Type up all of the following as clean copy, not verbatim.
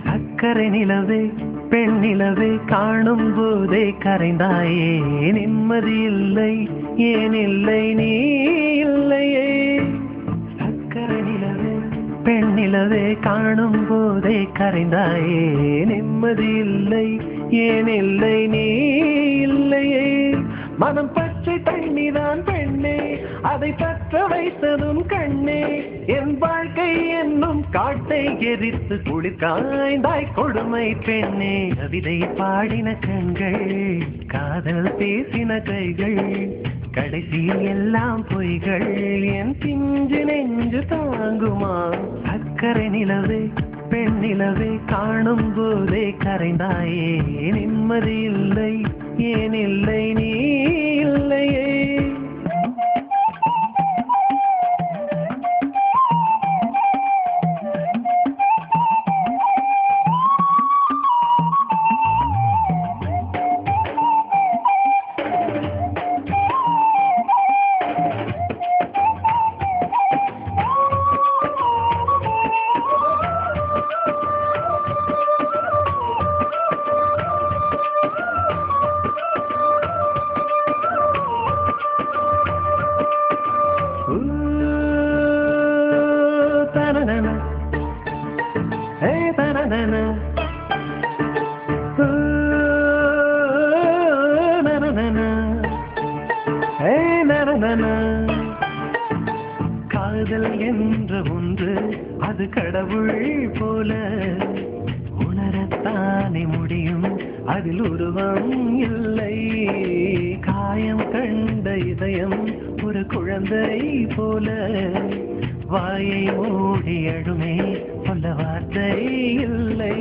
சக்கரை நிலவே பெண் நிலவே காணும் போதே கரைந்தாயே நிம்மதி இல்லை ஏன் இல்லை நீ இல்லையே சக்கரை நிலவே பெண் நிலவே காணும் போதே கரைந்தாயே நிம்மதி இல்லை ஏன் இல்லை நீ இல்லையே மனம் பச்சை தண்ணிதான் பெண்ணே அதை பற்ற வைத்ததும் கண்ணே என் வாழ்க்கை என்னும் காட்டை எரித்து குளிர் காய்ந்தாய் கொடுமை பெண்ணே கவிதை பாடின கண்கள் காதல் பேசின கைகள் கடைசியில் எல்லாம் பொய்கள் என் பிஞ்சு நெஞ்சு தாங்குமா சக்கரை நிலவே பெண் நிலவே காணும் போதே கரைந்தாயே நிம்மதி இல்லை ஏன் இல்லை நீ இல்லையே காதல் என்ற ஒன்று அது கடவுள் போல உணரத்தானே முடியும் அதில் உருவம் இல்லை காயம் கண்ட இதயம் ஒரு குழந்தை போல வாயை மூடி அழுமே சொல்ல வார்த்தை இல்லை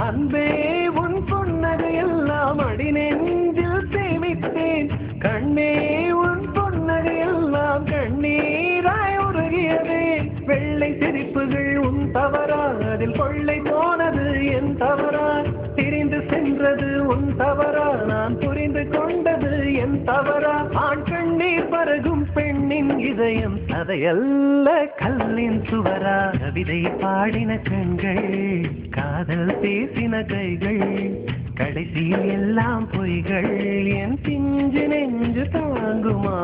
அன்பே உன் பொன்னகை எல்லாம் அடி நெஞ்சில் சேமித்தேன் கண்ணே உன் பொன்னகை எல்லாம் கண்ணீராய் உருகியதே வெள்ளை சிரிப்புகள் உன் தவறா அதில் கொள்ளை போனது என் தவறா திரிந்து சென்றது உன் தவறா நான் புரிந்து கொண்டது என் தவறா ஆண் கண்ணீர் பருகும் பெண்ணின் இதயம் அதையல்ல கல்லின் சுவரா கவிதை பாடின கண்கள் காதல் பேசின கைகள் கடைசியில் எல்லாம் பொய்கள் என் பிஞ்சு நெஞ்சு தாங்குமா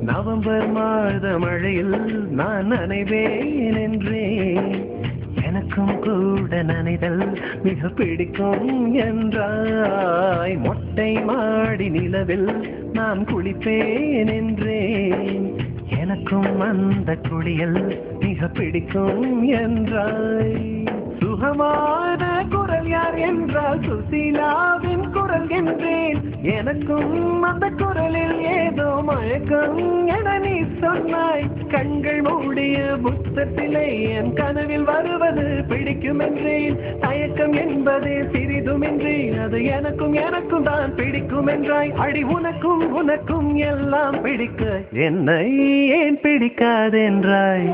நவம்பர் மாத மழையில் நான் நனைவேன் என்றேன் எனக்கும் கூட நனைதல் மிக பிடிக்கும் என்றாய் மொட்டை மாடி நிலவில் நான் குளிப்பேன் என்றேன் எனக்கும் அந்த குளியல் மிக பிடிக்கும் என்றாய் சுகமான குரல் யார் என்றால் சுசீலாவின் குரல் என்றேன் எனக்கும் அந்த குரலில் ஏதோ மயக்கம் என நீ சொன்னாய் கண்கள் மூடிய புத்தத்திலே என் கனவில் வருவது பிடிக்கும் என்றேன் தயக்கம் என்பதே சிறிதுமின்றி அது எனக்கும் எனக்கும் தான் பிடிக்கும் என்றாய் அடி உனக்கும் எல்லாம் பிடிக்க என்னை ஏன் பிடிக்காதென்றாய்